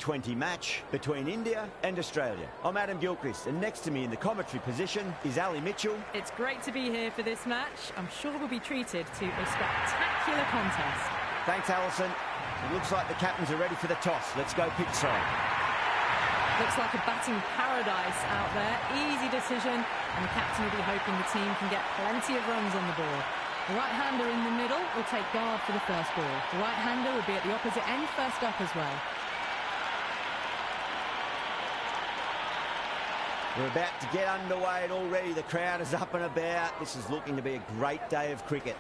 T20 match between India and Australia. I'm Adam Gilchrist, and next to me in the commentary position is Ali Mitchell. It's great to be here for this match. I'm sure we'll be treated to a spectacular contest. Thanks, Alison. It looks like the captains are ready for the toss. Let's go pitch side. Looks like a batting paradise out there. Easy decision, and the captain will be hoping the team can get plenty of runs on the board. The right-hander in the middle will take guard for the first ball. The right-hander will be at the opposite end first up as well. We're about to get underway, and already the crowd is up and about. This is looking to be a great day of cricket.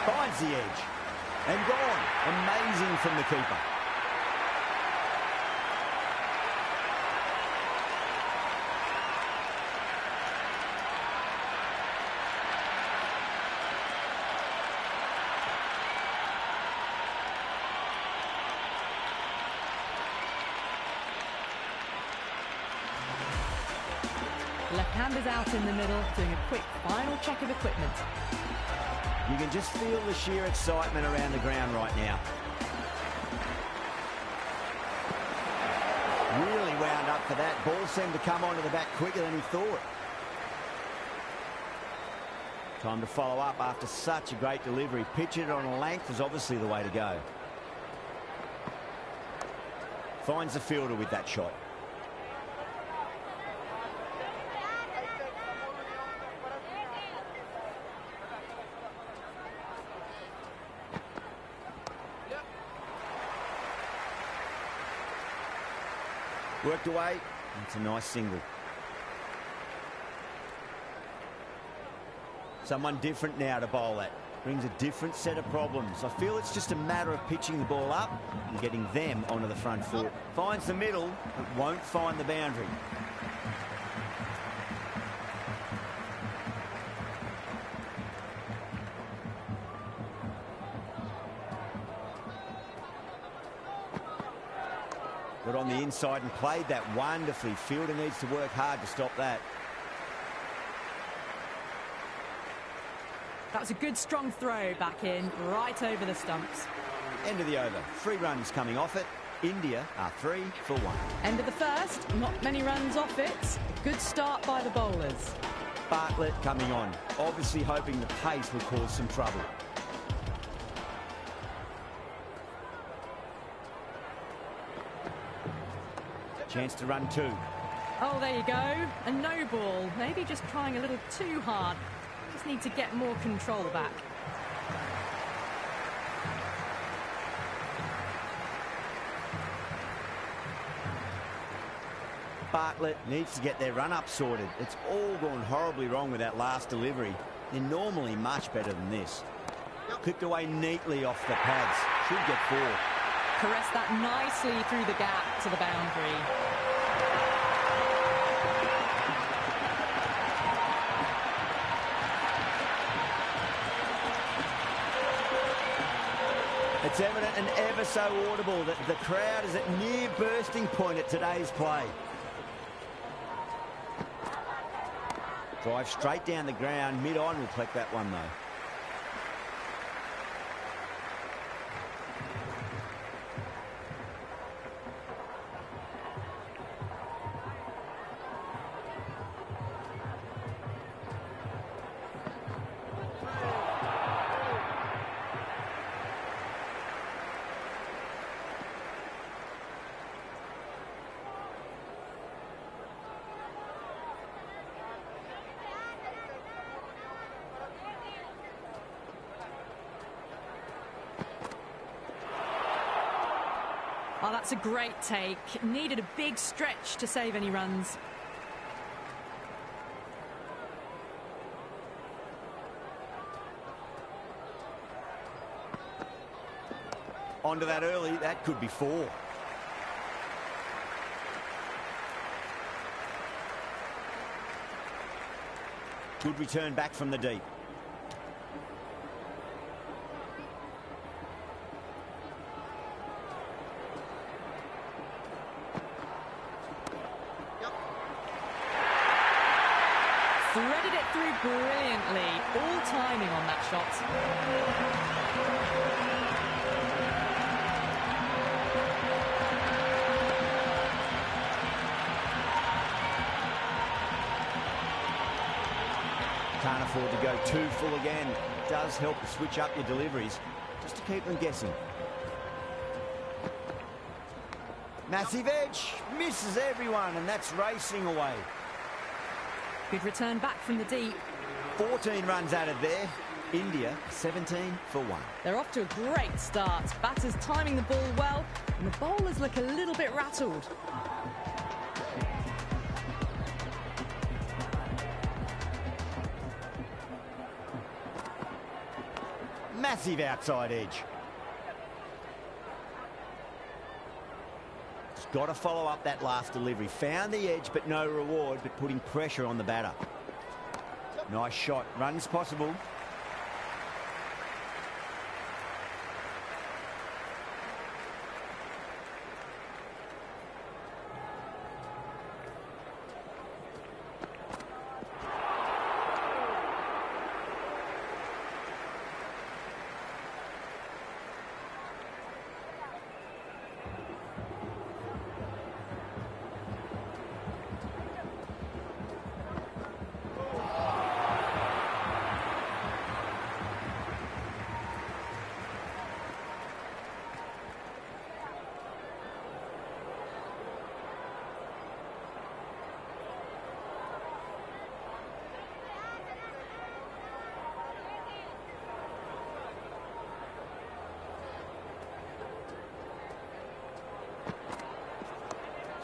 Finds the edge. And gone. Amazing from the keeper. Left-handers out in the middle, doing a quick final check of equipment. You can just feel the sheer excitement around the ground right now. Really wound up for that. Ball seemed to come onto the bat quicker than he thought. Time to follow up after such a great delivery. Pitch it on a length is obviously the way to go. Finds the fielder with that shot. Worked away. It's a nice single. Someone different now to bowl at. Brings a different set of problems. I feel it's just a matter of pitching the ball up and getting them onto the front foot. Finds the middle, but won't find the boundary. Got on the inside and played that wonderfully. Fielder needs to work hard to stop that. That was a good strong throw back in, right over the stumps. End of the over. 3 runs coming off it. India are 3 for 1. End of the first, not many runs off it. A good start by the bowlers. Bartlett coming on, obviously hoping the pace will cause some trouble. Chance to run 2. Oh, there you go. A no ball. Maybe just trying a little too hard. Just need to get more control back. Bartlett needs to get their run-up sorted. It's all gone horribly wrong with that last delivery. They're normally much better than this. Clipped away neatly off the pads. Should get 4. Caress that nicely through the gap to the boundary. It's evident and ever so audible that the crowd is at near bursting point at today's play. Drive straight down the ground. Mid-on will collect that one, though. Oh, that's a great take. Needed a big stretch to save any runs. Onto that early, that could be 4. Good return back from the deep. Threaded it through brilliantly. All timing on that shot. afford to go too full again. It does help to switch up your deliveries, just to keep them guessing. Massive edge, misses everyone, and that's racing away. Good return back from the deep. 14 runs added there. India 17 for 1. They're off to a great start. Batters timing the ball well, and the bowlers look a little bit rattled. Massive outside edge. Just got to follow up that last delivery. Found the edge, but no reward, but putting pressure on the batter. Nice shot. Runs possible.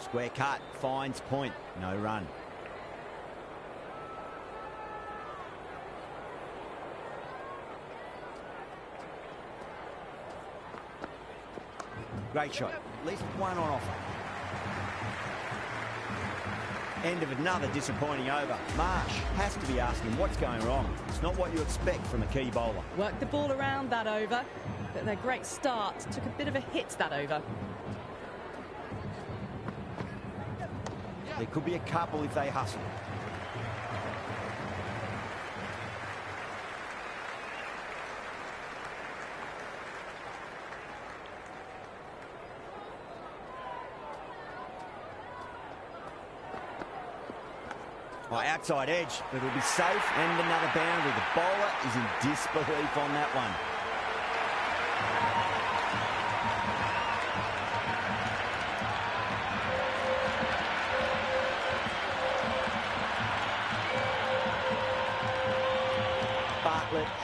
Square cut, finds point, no run. Great shot, at least one on offer. End of another disappointing over. Marsh has to be asking what's going wrong. It's not what you expect from a key bowler. Worked the ball around that over, but their great start took a bit of a hit that over. There could be a couple if they hustle. Oh, outside edge, but it'll be safe and another boundary. The bowler is in disbelief on that one.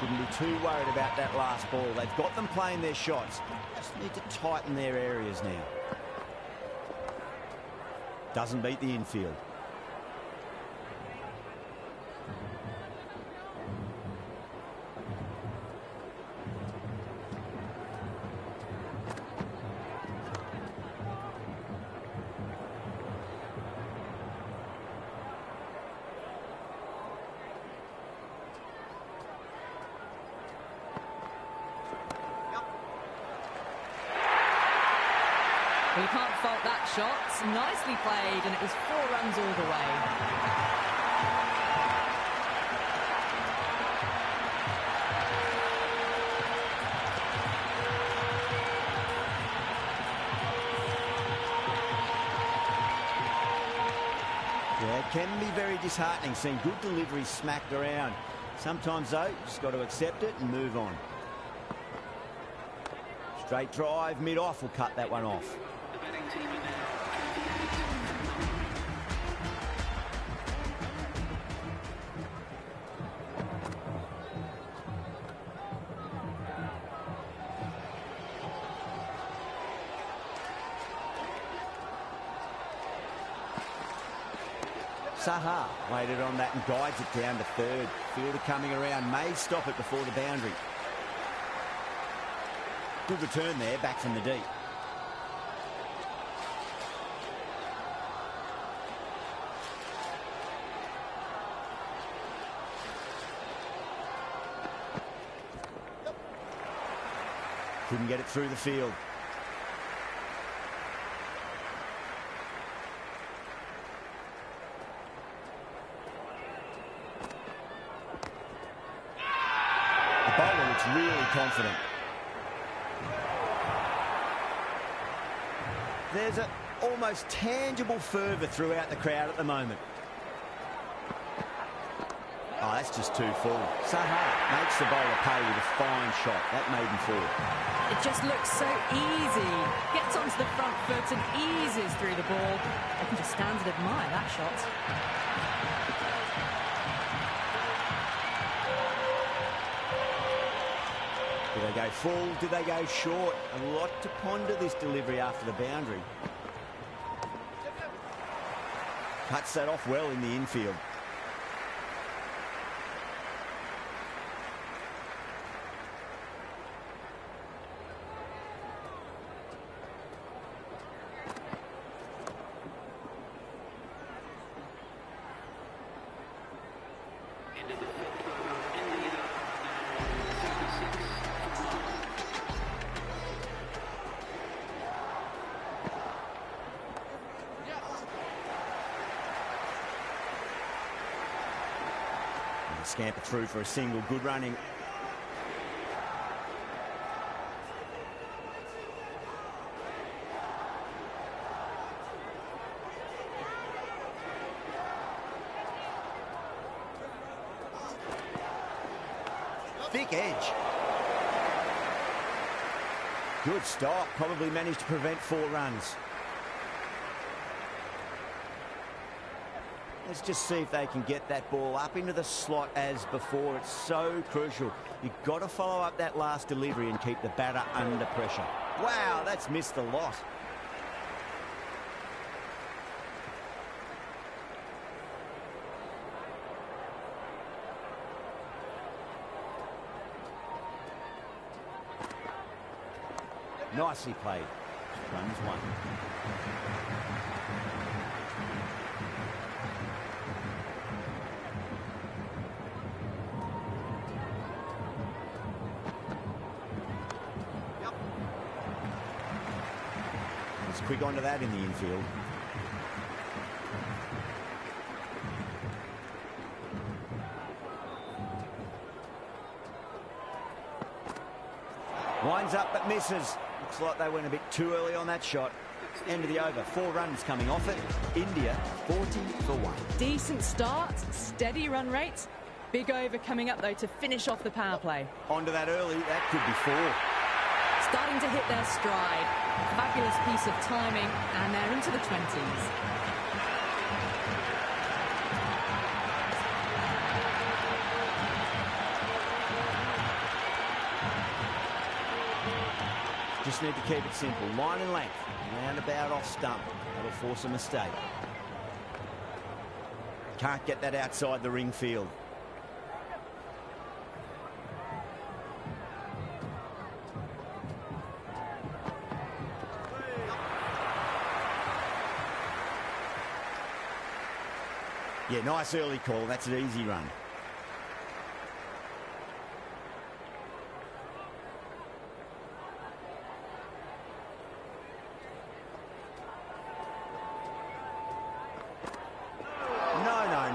Shouldn't be too worried about that last ball. They've got them playing their shots. Just need to tighten their areas now. Doesn't beat the infield. Well, you can't fault that shot. Nicely played, and it was 4 runs all the way. Yeah, it can be very disheartening seeing good deliveries smacked around. Sometimes, though, you just got to accept it and move on. Straight drive, mid-off will cut that one off. Saha waited on that and guides it down to third. Fielder coming around, may stop it before the boundary. Good return there, back from the deep. Couldn't get it through the field. The bowler looks really confident. There's an almost tangible fervour throughout the crowd at the moment. Oh, that's just too full. Saha makes the bowler pay with a fine shot. That maiden fall. It just looks so easy. Gets onto the front foot and eases through the ball. I can just stand and admire that shot. Do they go full? Do they go short? A lot to ponder this delivery after the boundary. Cuts that off well in the infield. Scamper through for a single, good running. Thick edge. Good stop, probably managed to prevent 4 runs. Let's just see if they can get that ball up into the slot as before. It's so crucial. You've got to follow up that last delivery and keep the batter under pressure. Wow, that's missed a lot. Nicely played. Runs 1. Quick onto that in the infield. Winds up but misses. Looks like they went a bit too early on that shot. End of the over. 4 runs coming off it. India 40 for 1. Decent start, steady run rate. Big over coming up though to finish off the power play. Onto that early. That could be 4. Starting to hit their stride. Fabulous piece of timing, and they're into the 20s. Just need to keep it simple. Line and length. Roundabout off stump. That'll force a mistake. Can't get that outside the ring field. Yeah, nice early call. That's an easy run.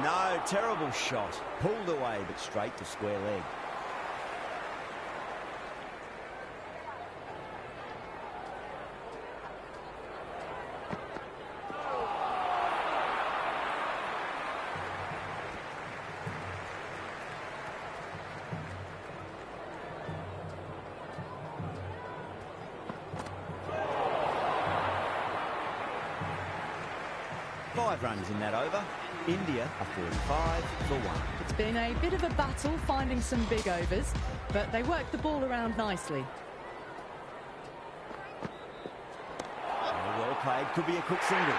No. Terrible shot. Pulled away, but straight to square leg. Five runs in that over. India are 45 for 1. It's been a bit of a battle finding some big overs, but they worked the ball around nicely. Well played. Could be a quick single.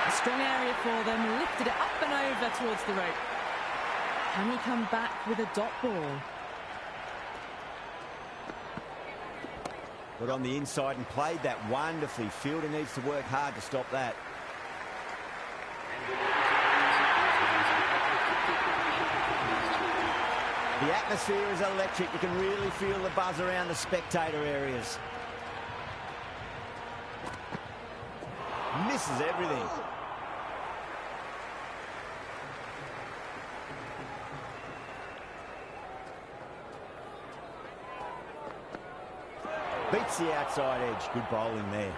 A strong area for them. Lifted it up and over towards the rope. Can he come back with a dot ball? Got on the inside and played that wonderfully. Fielder needs to work hard to stop that. The atmosphere is electric. You can really feel the buzz around the spectator areas. Misses everything. Beats the outside edge. Good bowling there.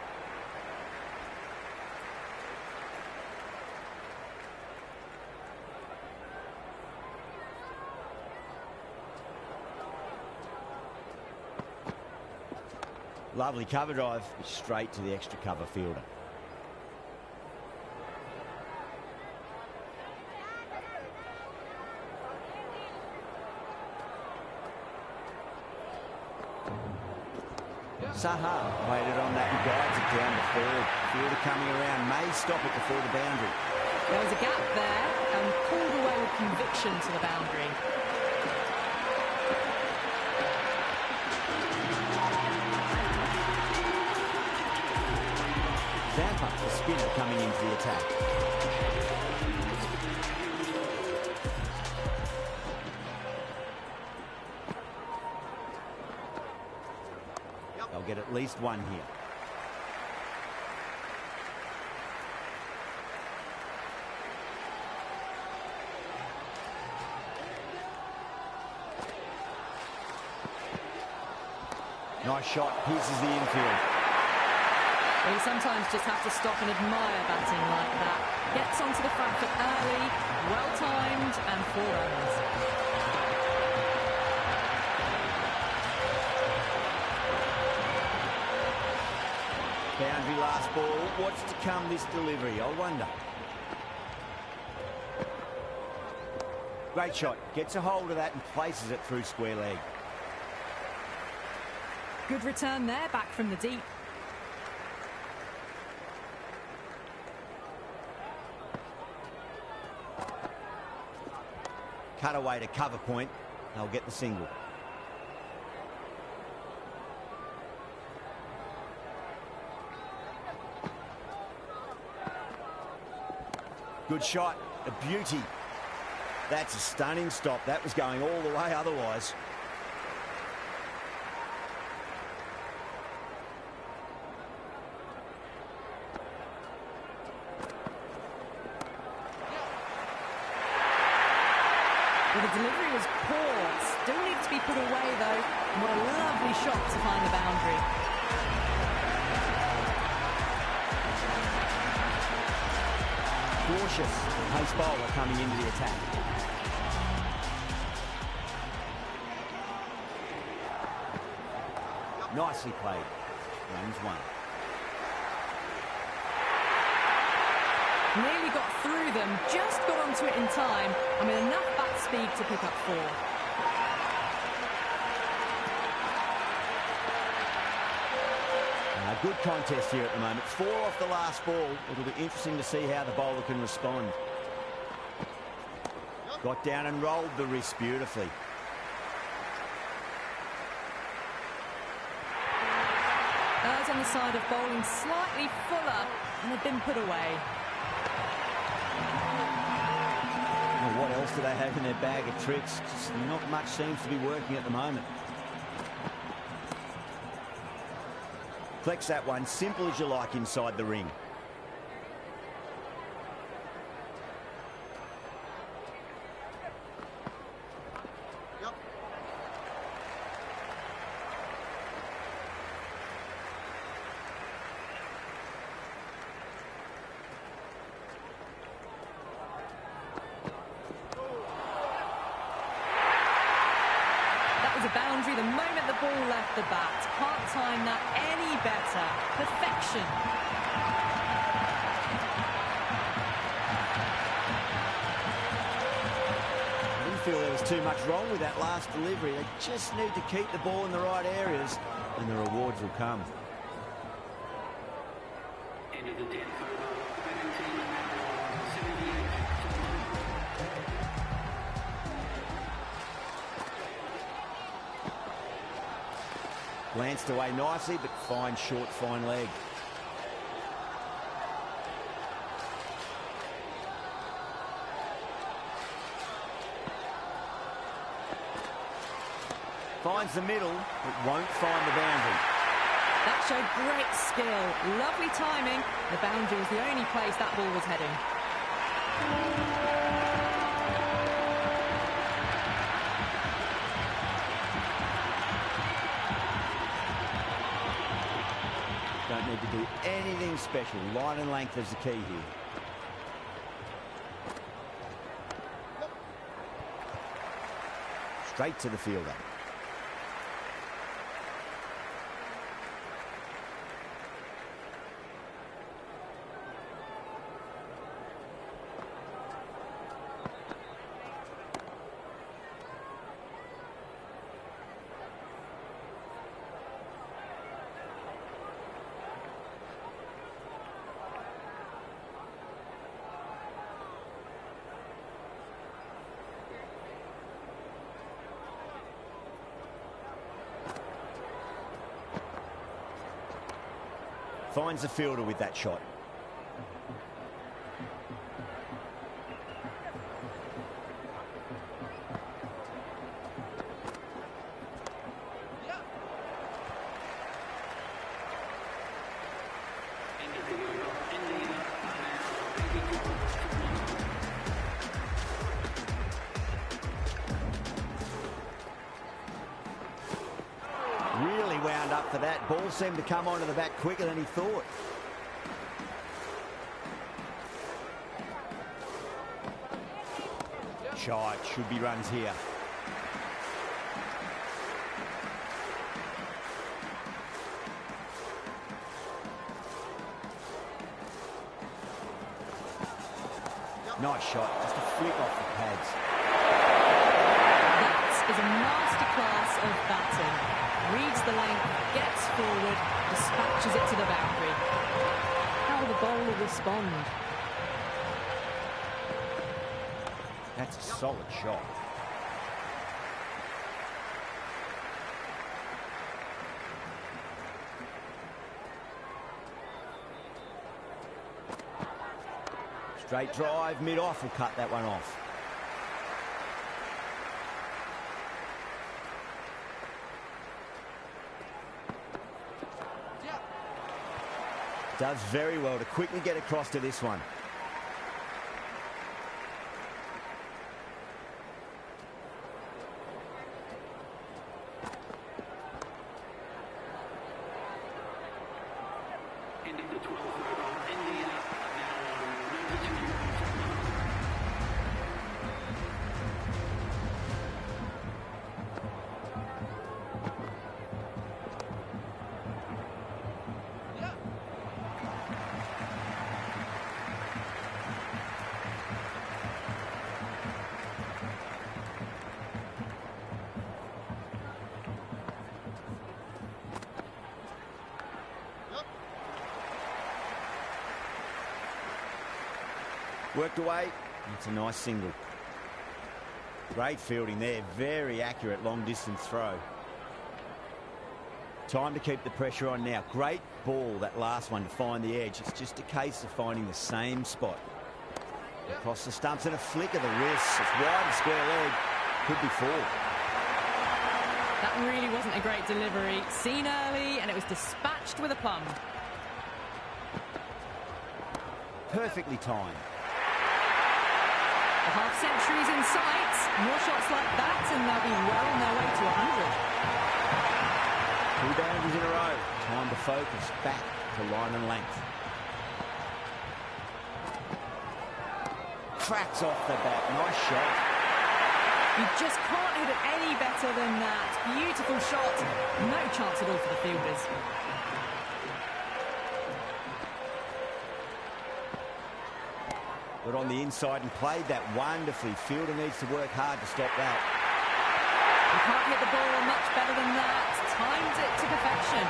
Lovely cover drive, straight to the extra cover fielder. Saha waited on that and guides it down to third. Fielder coming around, may stop it before the boundary. There was a gap there and pulled away with conviction to the boundary. Zampa, the spinner, coming into the attack. They'll get at least one here. Nice shot, pierces the infield. Well, you sometimes just have to stop and admire batting like that. Gets onto the front foot early, well-timed, and 4 runs. Boundary last ball. What's to come this delivery, I wonder. Great shot. Gets a hold of that and places it through square leg. Good return there, back from the deep. Cut away to cover point. They'll get the single. Good shot, a beauty. That's a stunning stop. That was going all the way otherwise. Well, the delivery was poor. Still needs to be put away, though. And what a lovely shot to find the boundary. Cautious pace bowler coming into the attack. Nicely played. Runs one. Nearly got through them, just got onto it in time, and with enough bat speed to pick up 4. A good contest here at the moment. 4 off the last ball. It'll be interesting to see how the bowler can respond. Got down and rolled the wrist beautifully. Errs on the side of bowling slightly fuller, and they've been put away. Well, what else do they have in their bag of tricks? Just not much seems to be working at the moment. Flex that one, simple as you like inside the ring. A boundary the moment the ball left the bat. Can't time that any better. Perfection. I didn't feel there was too much wrong with that last delivery. They just need to keep the ball in the right areas and the rewards will come. End of the 10th over, 17, 78. Glanced away nicely, but fine short, fine leg. Finds the middle, but won't find the boundary. That showed great skill. Lovely timing. The boundary was the only place that ball was heading. Don't need to do anything special. Line and length is the key here. Straight to the fielder. Finds the fielder with that shot. Really wound up for that. Ball seemed to come onto the back quicker than he thought. Shot. Should be runs here. Nice shot. Just a flick off the pads. That is a masterclass of batting. Reads the length, gets forward, dispatches it to the boundary. How will the bowler respond? That's a solid shot. Straight drive, mid-off will cut that one off. Does very well to quickly get across to this one. Ending the 12th over, India now on 92. Worked away. It's a nice single. Great fielding there. Very accurate long distance throw. Time to keep the pressure on now. Great ball, that last one, to find the edge. It's just a case of finding the same spot. Across the stumps and a flick of the wrist. It's wide and square leg. Could be four. That really wasn't a great delivery. Seen early, and it was dispatched with a plum. Perfectly timed. The half-century's in sight. More shots like that, and they'll be well on their way to 100. Two boundaries in a row. Time to focus back to line and length. Cracks off the bat. Nice shot. You just can't hit it any better than that. Beautiful shot. No chance at all for the fielders. But on the inside and played that wonderfully. Fielder needs to work hard to stop that. You can't hit the ball much better than that. Timed it to perfection.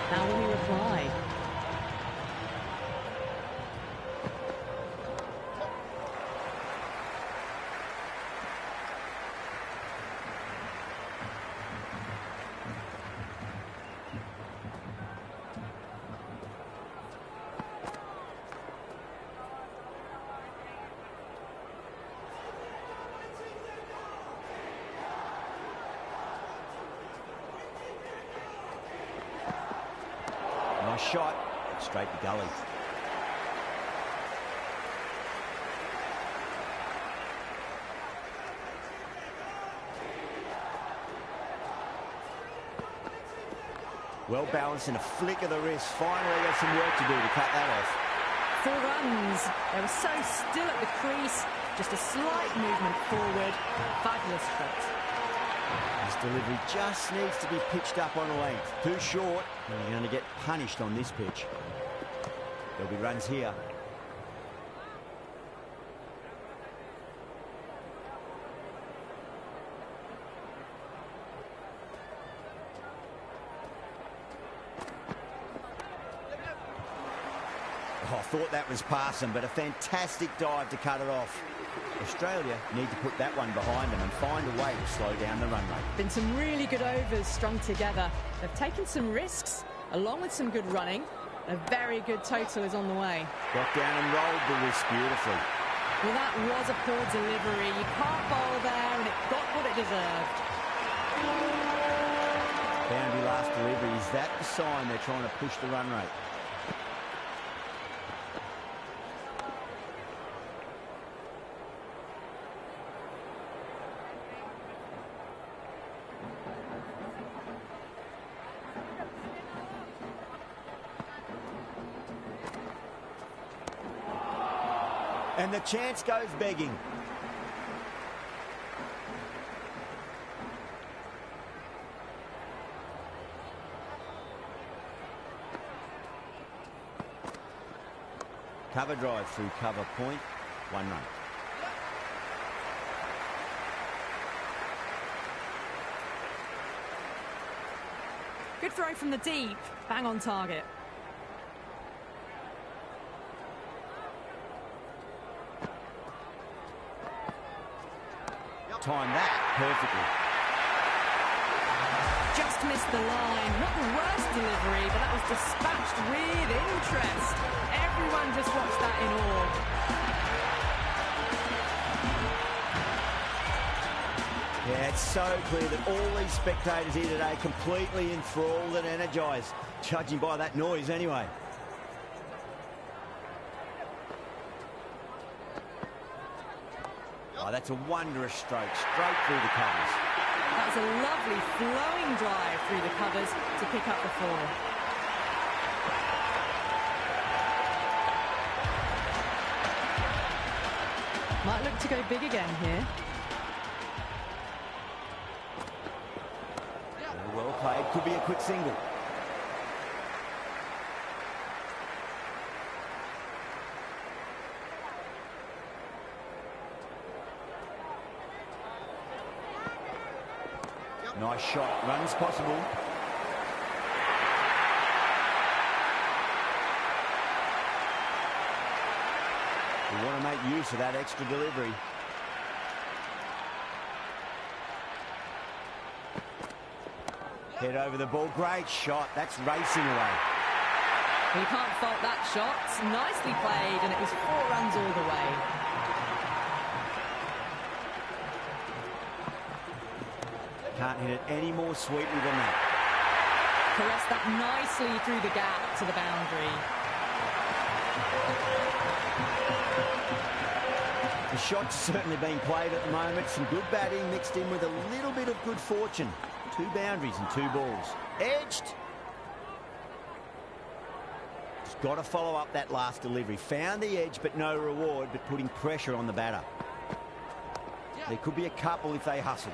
How will he reply? Nice shot. Straight to gully. Well balanced and a flick of the wrist. Finally got some work to do to cut that off. 4 runs. They were so still at the crease. Just a slight movement forward. Fabulous shot. His delivery just needs to be pitched up on a length. Too short, and you're going to get punished on this pitch. There'll be runs here. Oh, I thought that was passing, but a fantastic dive to cut it off. Australia need to put that one behind them and find a way to slow down the run rate. Been some really good overs strung together. They've taken some risks, along with some good running. A very good total is on the way. Got down and rolled the wrist beautifully. Well, that was a poor delivery. You can't bowl there, and it got what it deserved. Boundary last delivery. Is that the sign they're trying to push the run rate? And the chance goes begging. Cover drive through cover point, 1 run. Good throw from the deep, bang on target. Time that perfectly. Just missed the line. Not the worst delivery, but that was dispatched with interest. Everyone just watched that in awe. Yeah, it's so clear that all these spectators here today completely enthralled and energised, judging by that noise anyway. Oh, that's a wondrous stroke, straight through the covers. That was a lovely flowing drive through the covers to pick up the 4. Might look to go big again here. Well played, could be a quick single. Nice shot, runs possible. We want to make use of that extra delivery. Head over the ball, great shot, that's racing away. You can't fault that shot, nicely played, and it was 4 runs all the way. Can't hit it any more sweetly than that. Caressed that nicely through the gap to the boundary. The shot's certainly being played at the moment. Some good batting mixed in with a little bit of good fortune. 2 boundaries and 2 balls. Edged. Just got to follow up that last delivery. Found the edge, but no reward, but putting pressure on the batter. There could be a couple if they hustle.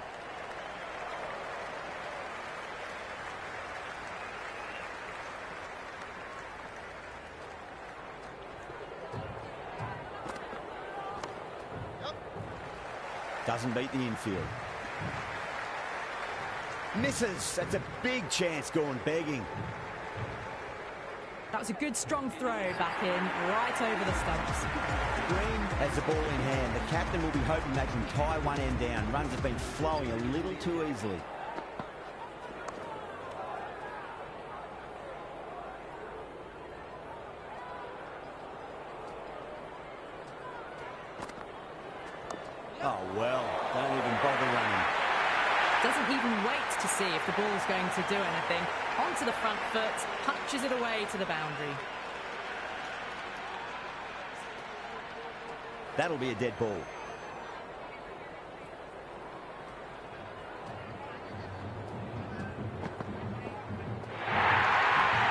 Doesn't beat the infield. Misses. That's a big chance gone begging. That was a good strong throw back in, right over the stumps. Green has the ball in hand. The captain will be hoping they can tie one end down. Runs have been flowing a little too easily. Oh, well, don't even bother running. Doesn't even wait to see if the ball's going to do anything. Onto the front foot, punches it away to the boundary. That'll be a dead ball.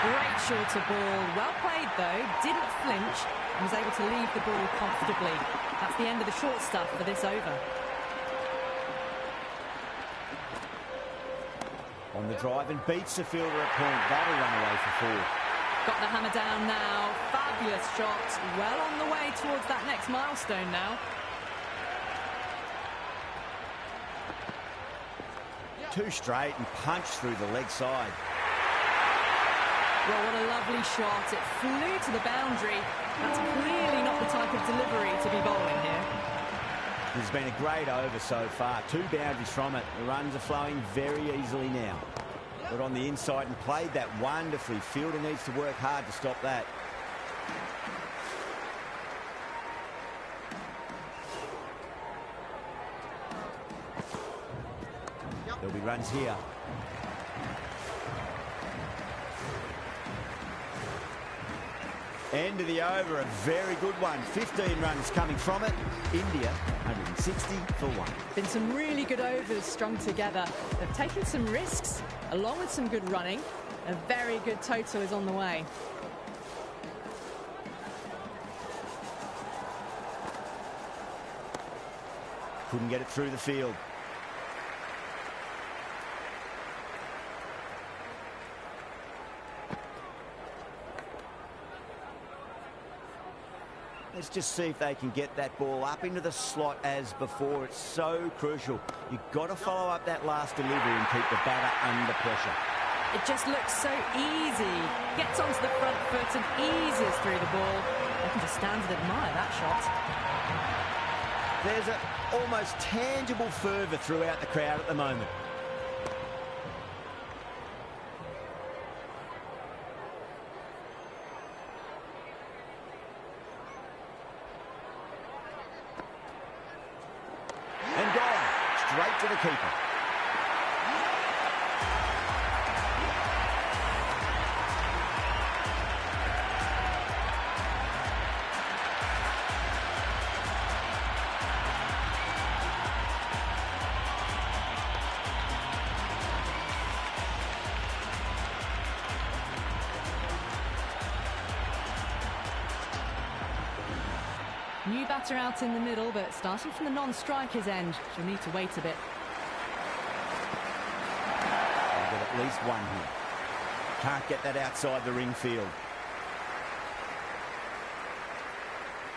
Great shorter ball. Well played, though. Didn't flinch and was able to leave the ball comfortably. That's the end of the short stuff for this over. On the drive and beats the fielder at point. That'll run away for 4. Got the hammer down now. Fabulous shot. Well on the way towards that next milestone now. 2 straight and punched through the leg side. Well, what a lovely shot. It flew to the boundary. That's clearly not the type of delivery to be bowling here. There's been a great over so far. 2 boundaries from it. The runs are flowing very easily now. Got on the inside and played that wonderfully. Fielder needs to work hard to stop that. There'll be runs here. End of the over, a very good one. 15 runs coming from it. India, 160 for 1. Been some really good overs strung together. They've taken some risks, along with some good running. A very good total is on the way. Couldn't get it through the field. Let's just see if they can get that ball up into the slot as before. It's so crucial. You've got to follow up that last delivery and keep the batter under pressure. It just looks so easy. Gets onto the front foot and eases through the ball. I can just stand and admire that shot. There's an almost tangible fervour throughout the crowd at the moment. And gone straight to the keeper. New batter out in the middle, but starting from the non-striker's end, she'll need to wait a bit. They'll get at least one here. Can't get that outside the ring field.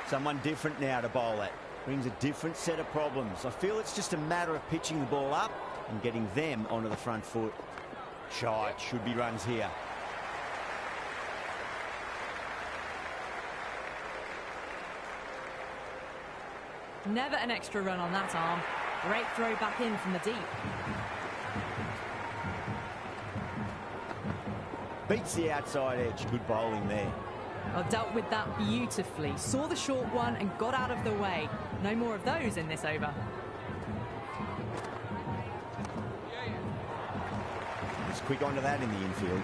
Someone different now to bowl at. Brings a different set of problems. I feel it's just a matter of pitching the ball up and getting them onto the front foot. Shot, should be runs here. Never an extra run on that arm. Great throw back in from the deep. Beats the outside edge. Good bowling there. Well, dealt with that beautifully. Saw the short one and got out of the way. No more of those in this over. Just quick onto that in the infield.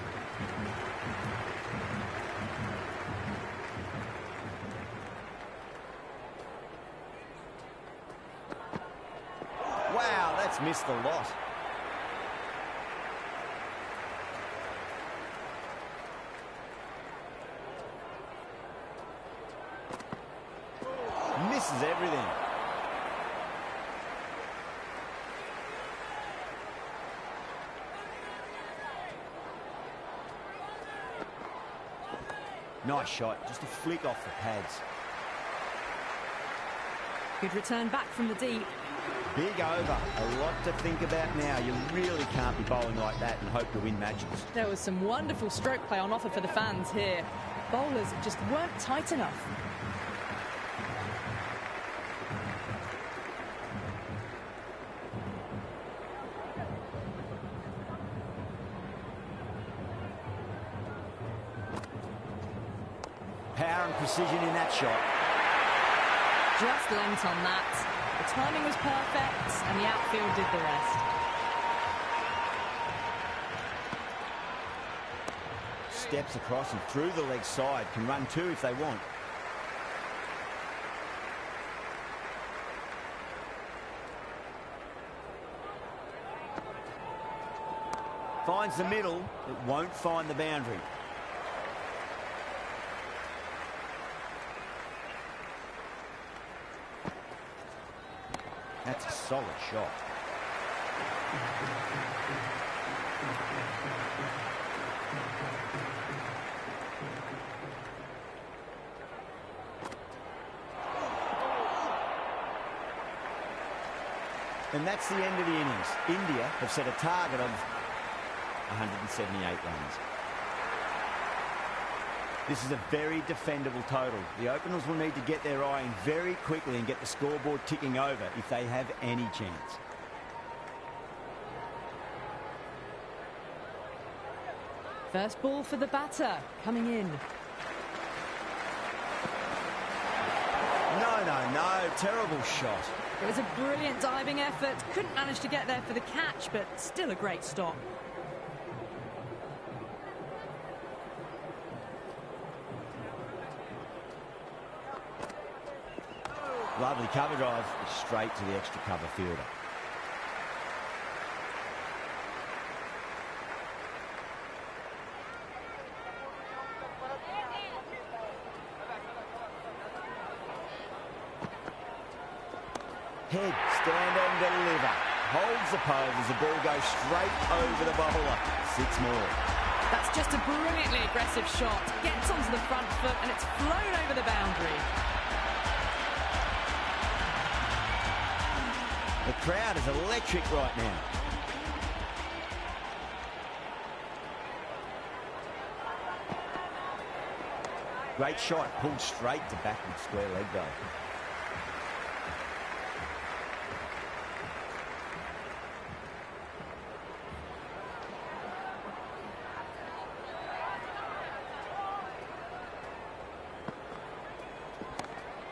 Wow, that's missed the lot. Misses everything. Nice shot, just a flick off the pads. Good return back from the deep. Big over, a lot to think about now. You really can't be bowling like that and hope to win matches. There was some wonderful stroke play on offer for the fans here. Bowlers just weren't tight enough. Power and precision in that shot. Just lent on that. The timing was perfect and the outfield did the rest. Steps across and through the leg side. Can run two if they want. Finds the middle, it won't find the boundary. That's a solid shot. And that's the end of the innings. India have set a target of 178 runs. This is a very defendable total. The openers will need to get their eye in very quickly and get the scoreboard ticking over if they have any chance. First ball for the batter, coming in. No, terrible shot. It was a brilliant diving effort. Couldn't manage to get there for the catch, but still a great stop. Lovely cover drive, straight to the extra cover fielder. Head, stand and deliver. Holds the pose as the ball goes straight over the bowler. 6 more. That's just a brilliantly aggressive shot. Gets onto the front foot and it's flown over the boundary. The crowd is electric right now. Great shot, pulled straight to backward square leg though.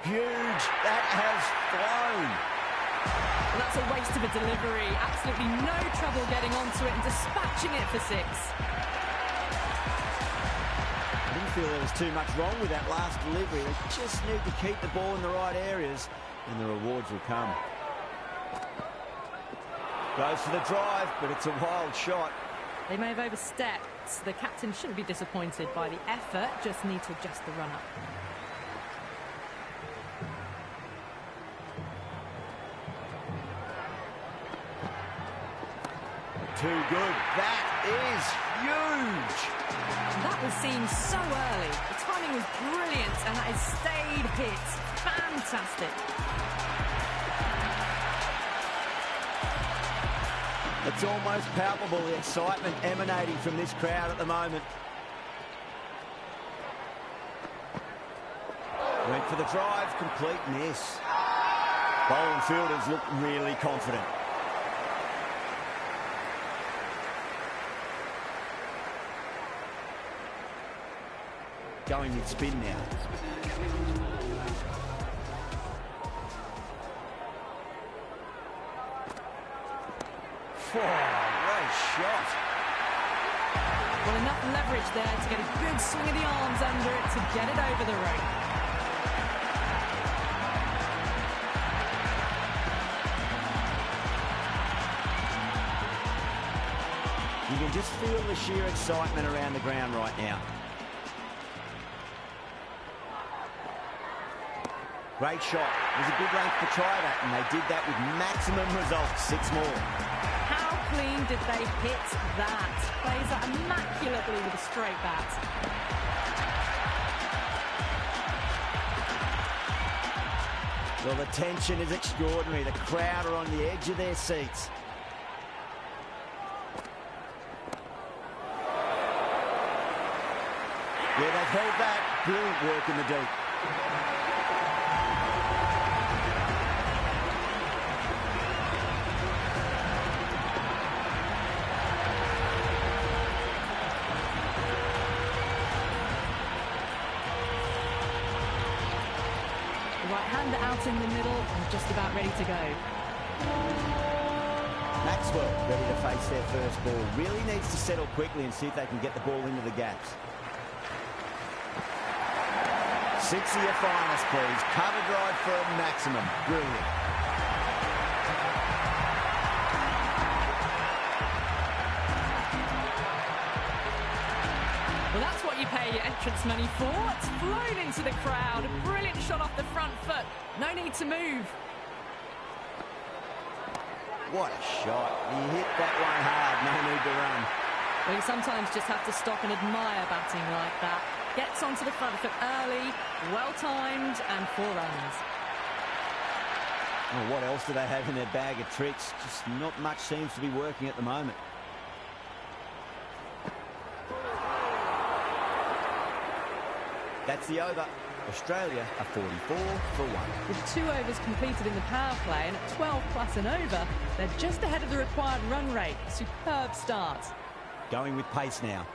Huge, that has flown. Well, that's a waste of a delivery. Absolutely no trouble getting onto it and dispatching it for 6. I didn't feel there was too much wrong with that last delivery. They just need to keep the ball in the right areas and the rewards will come. Goes for the drive, but it's a wild shot. They may have overstepped. The captain shouldn't be disappointed by the effort, just need to adjust the run-up. Too good. That is huge. That was seen so early. The timing was brilliant and that has stayed hit. Fantastic. It's almost palpable, the excitement emanating from this crowd at the moment. Went for the drive, complete miss. Bowling fielders look really confident. Going in spin now. Oh, great shot. Well, enough leverage there to get a good swing of the arms under it to get it over the rope. You can just feel the sheer excitement around the ground right now. Great shot. It was a good length to try that, and they did that with maximum results. 6 more. How clean did they hit that? Plays that immaculately with a straight bat. Well, the tension is extraordinary. The crowd are on the edge of their seats. Yeah, they've held that. Brilliant work in the deep. Right-hander out in the middle and just about ready to go. Maxwell ready to face their first ball. Really needs to settle quickly and see if they can get the ball into the gaps. 6 of your finest, please. Cover drive for a maximum. Brilliant. Well, that's what you pay your entrance money for. It's flown into the crowd. A brilliant shot off the front foot. No need to move. What a shot. He hit that one hard. No need to run. Well, you sometimes just have to stop and admire batting like that. Gets onto the front foot early, well-timed, and 4 runs. Well, what else do they have in their bag of tricks? Just not much seems to be working at the moment. That's the over. Australia are 44 for 1. With 2 overs completed in the power play and at 12 plus and over, they're just ahead of the required run rate. Superb start. Going with pace now.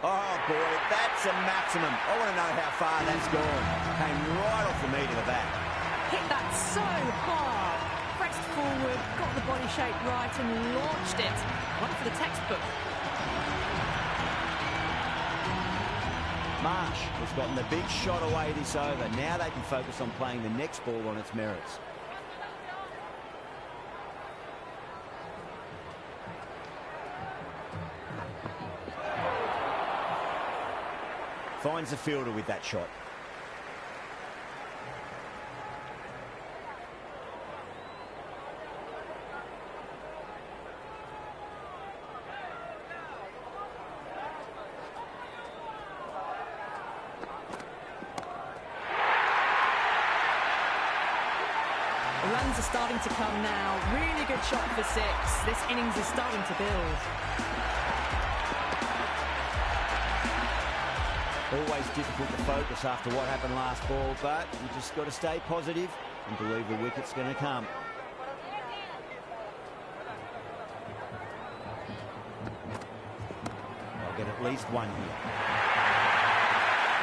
Oh boy, that's a maximum. I want to know how far that's gone. Came right off the meat of the bat. Hit that so hard. Pressed forward, got the body shape right and launched it. One for the textbook. Marsh has gotten the big shot away this over. Now they can focus on playing the next ball on its merits. Finds the fielder with that shot. The runs are starting to come now. Really good shot for 6. This innings is starting to build. Always difficult to focus after what happened last ball, but you just got to stay positive and believe the wicket's going to come. I'll get at least one here.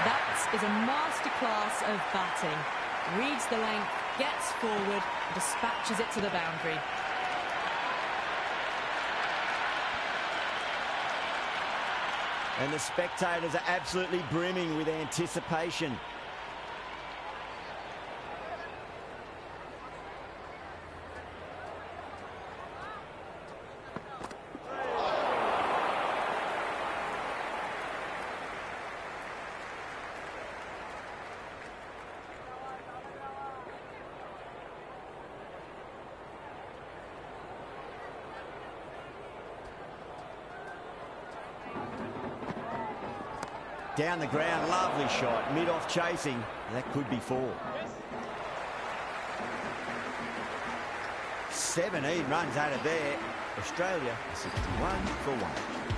That is a masterclass of batting. Reads the length, gets forward, dispatches it to the boundary. And the spectators are absolutely brimming with anticipation. Down the ground, lovely shot. Mid-off chasing. That could be 4. 17 runs out of there. Australia 61 for 1.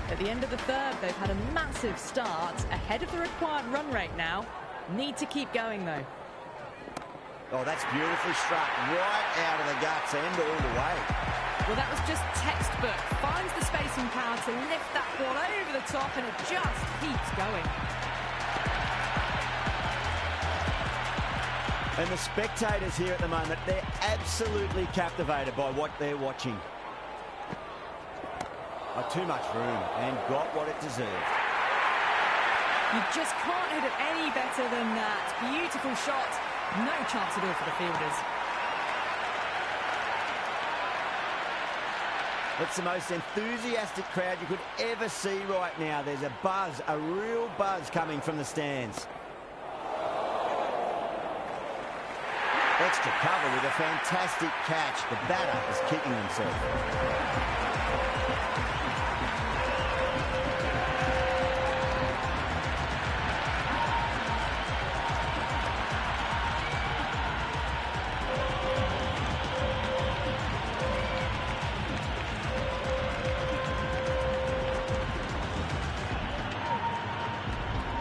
At the end of the third, they've had a massive start. Ahead of the required run rate now. Need to keep going, though. Oh, that's beautifully struck. Right out of the guts and all the way. Well, that was just textbook. Finds the space and power to lift that ball over the top, and it just keeps going. And the spectators here at the moment, they're absolutely captivated by what they're watching. Oh, too much room and got what it deserved. You just can't hit it any better than that. Beautiful shot. No chance at all for the fielders. It's the most enthusiastic crowd you could ever see right now. There's a buzz, a real buzz coming from the stands. Extra cover with a fantastic catch. The batter is kicking himself.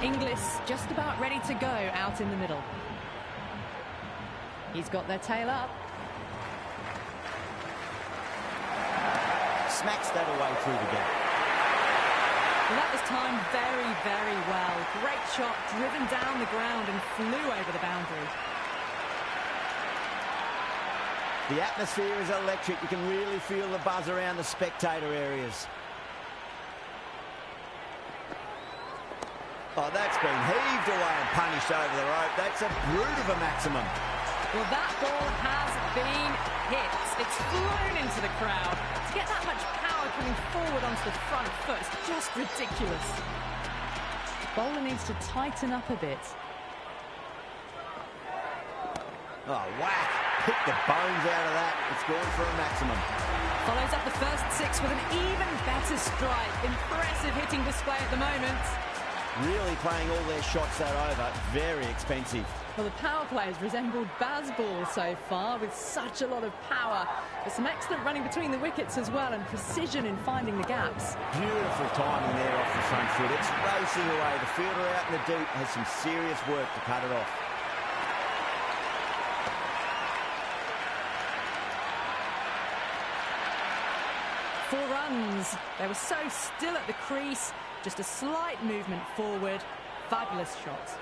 Inglis just about ready to go out in the middle. He's got their tail up. Smacks that away through the gap. Well, that was timed very, very well. Great shot, driven down the ground and flew over the boundary. The atmosphere is electric. You can really feel the buzz around the spectator areas. Oh, that's been heaved away and punished over the rope. That's a brute of a maximum. Well, that ball has been hit. It's flown into the crowd. To get that much power coming forward onto the front foot is just ridiculous. The bowler needs to tighten up a bit. Oh, whack. Pick the bones out of that. It's gone for a maximum. Follows up the first 6 with an even better strike. Impressive hitting display at the moment. Really playing all their shots that over. Very expensive. Well, the power play has resembled baseball so far, with such a lot of power. There's some excellent running between the wickets as well, and precision in finding the gaps. Beautiful timing there off the front foot. It's racing away. The fielder out in the deep has some serious work to cut it off. Four runs. They were so still at the crease. Just a slight movement forward. Fabulous shot.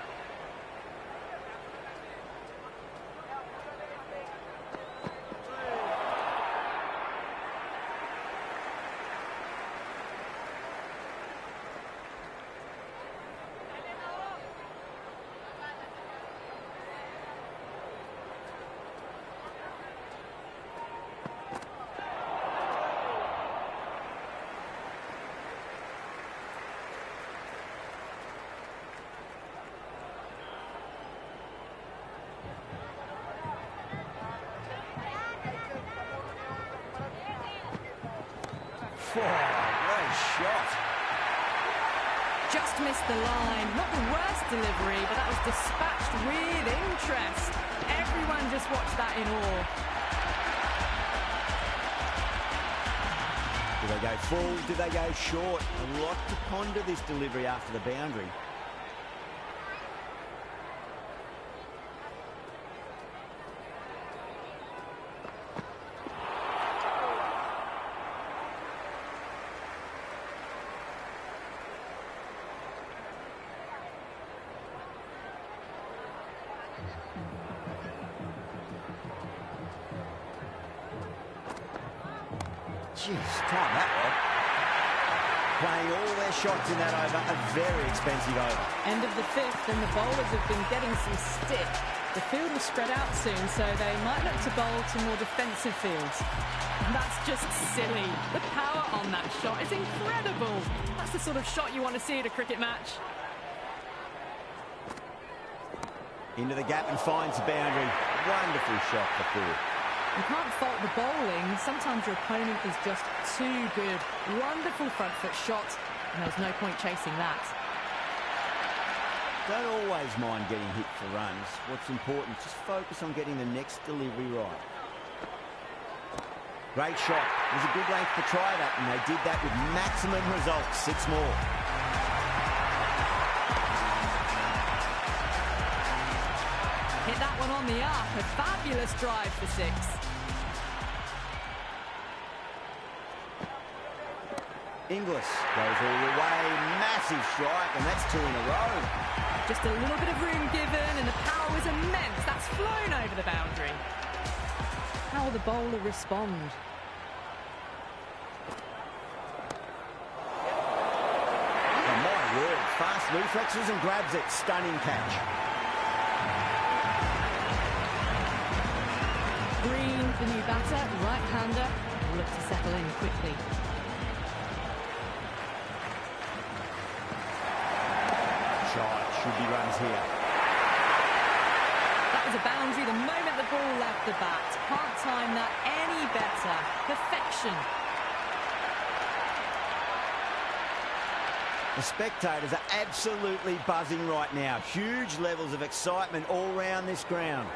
Oh, what a shot. Just missed the line. Not the worst delivery, but that was dispatched with interest. Everyone just watched that in awe. Do they go full? Do they go short? A lot to ponder this delivery after the boundary. Jeez, time that one. Playing all their shots in that over, a very expensive over. End of the fifth, and the bowlers have been getting some stick. The field will spread out soon, so they might look to bowl to more defensive fields. And that's just silly. The power on that shot is incredible. That's the sort of shot you want to see at a cricket match. Into the gap and finds the boundary. Wonderful shot for four. You can't fault the bowling. Sometimes your opponent is just too good. Wonderful front foot shot, and there's no point chasing that. Don't always mind getting hit for runs. What's important is just focus on getting the next delivery right. Great shot. It was a good length to try that, and they did that with maximum results. 6 more. Hit that one on the up. A fabulous drive for 6. Inglis goes all the way. Massive strike, and that's 2 in a row. Just a little bit of room given, and the power was immense. That's flown over the boundary. How will the bowler respond? Oh, my word. Fast reflexes and grabs it. Stunning catch. Green, the new batter, right-hander, will look to settle in quickly. Shot. Should be runs here. That was a boundary the moment the ball left the bat. Can't time that any better. Perfection. The spectators are absolutely buzzing right now. Huge levels of excitement all round this ground.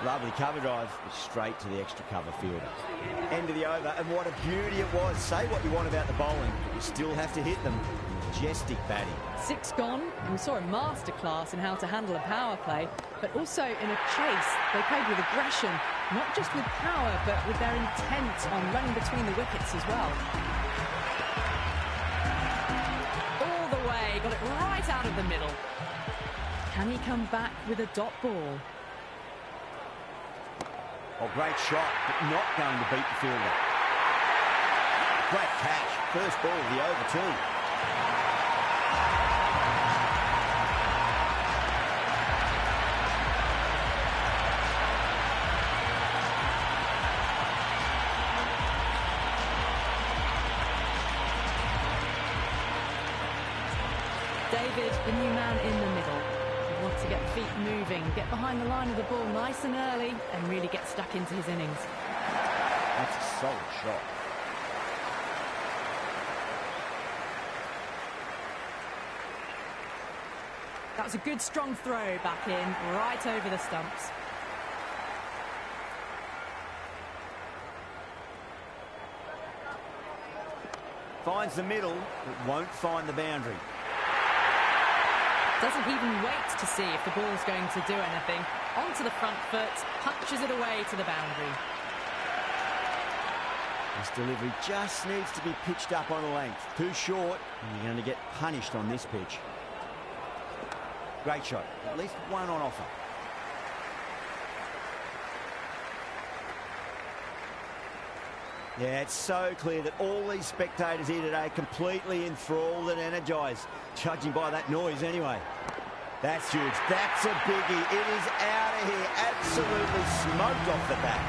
Lovely cover drive, straight to the extra cover fielder. End of the over, and what a beauty it was. Say what you want about the bowling, but you still have to hit them. Majestic batting. 6 gone, and we saw a masterclass in how to handle a power play, but also in a chase. They played with aggression, not just with power, but with their intent on running between the wickets as well. All the way, got it right out of the middle. Can he come back with a dot ball? Oh, great shot, but not going to beat the fielder. Great catch. First ball of the over too. David, the new man in the middle. He wants to get feet moving, get behind the line of the ball nice and early, and really get stuck into his innings. That's a solid shot. That was a good strong throw back in, right over the stumps. Finds the middle, but won't find the boundary. Doesn't even wait to see if the ball's going to do anything. Onto the front foot, punches it away to the boundary. This delivery just needs to be pitched up on a length. Too short, and you're going to get punished on this pitch. Great shot. At least one on offer. Yeah, it's so clear that all these spectators here today are completely enthralled and energised, judging by that noise anyway. That's huge. That's a biggie. It is out of here. Absolutely smoked off the bat.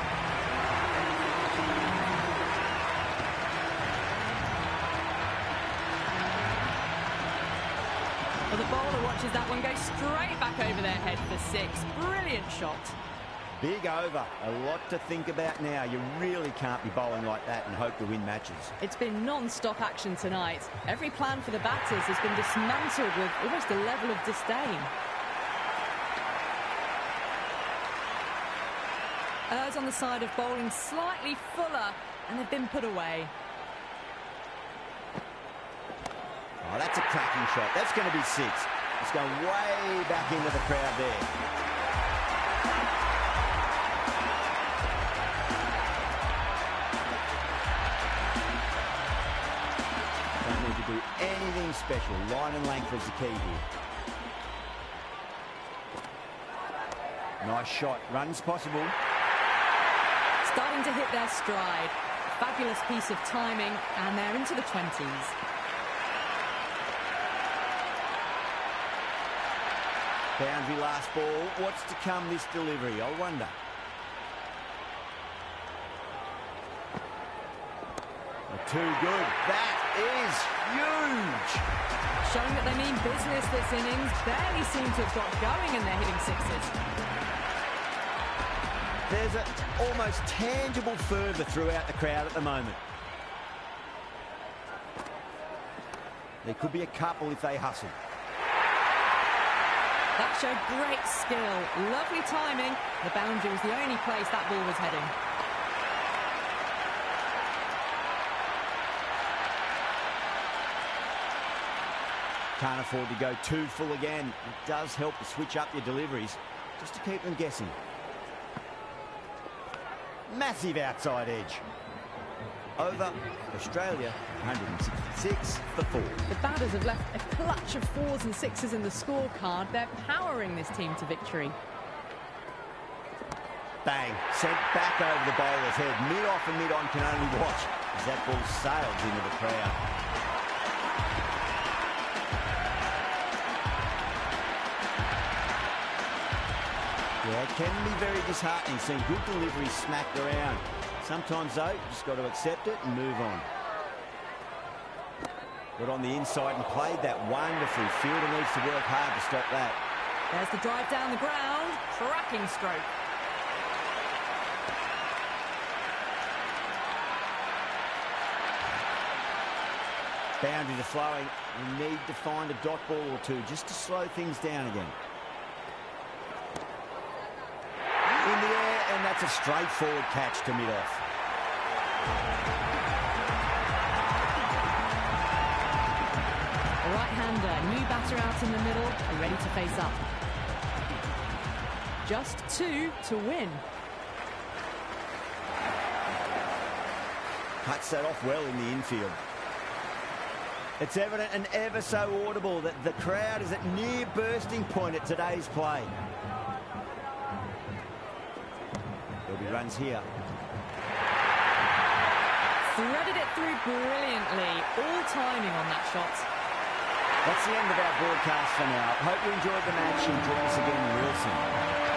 Well, the bowler watches that one go straight back over their head for 6. Brilliant shot. Big over. A lot to think about now. You really can't be bowling like that and hope to win matches. It's been non-stop action tonight. Every plan for the batters has been dismantled with almost a level of disdain. Errs on the side of bowling slightly fuller, and they've been put away. Oh, that's a cracking shot. That's going to be 6. It's going way back into the crowd there. Don't need to do anything special. Line and length is the key here. Nice shot. Runs possible. Starting to hit their stride. Fabulous piece of timing, and they're into the 20s. Boundary last ball. What's to come this delivery? I wonder. Too good. That is huge. Showing that they mean business this innings. Barely seem to have got going, and they're hitting 6s. There's an almost tangible fervour throughout the crowd at the moment. There could be a couple if they hustle. That showed great skill. Lovely timing. The boundary was the only place that ball was heading. Can't afford to go too full again. It does help to switch up your deliveries just to keep them guessing. Massive outside edge. Over Australia, 166 for 4. The batters have left a clutch of 4s and 6s in the scorecard. They're powering this team to victory. Bang. Sent back over the bowler's head. Mid-off and mid-on can only watch as that ball sails into the crowd. Yeah, it can be very disheartening seeing good deliveries smacked around. Sometimes, though, you've just got to accept it and move on. Got on the inside and played that wonderfully. Fielder needs to work hard to stop that. There's the drive down the ground. Cracking stroke. Boundaries are flowing. We need to find a dot ball or two just to slow things down again. In the air, and that's a straightforward catch to mid-off. A right-hander, new batter out in the middle, are ready to face up. Just 2 to win. Cuts that off well in the infield. It's evident and ever so audible that the crowd is at near bursting point at today's play. There'll be runs here. Threaded it through brilliantly. All timing on that shot. That's the end of our broadcast for now. Hope you enjoyed the match and join us again real soon.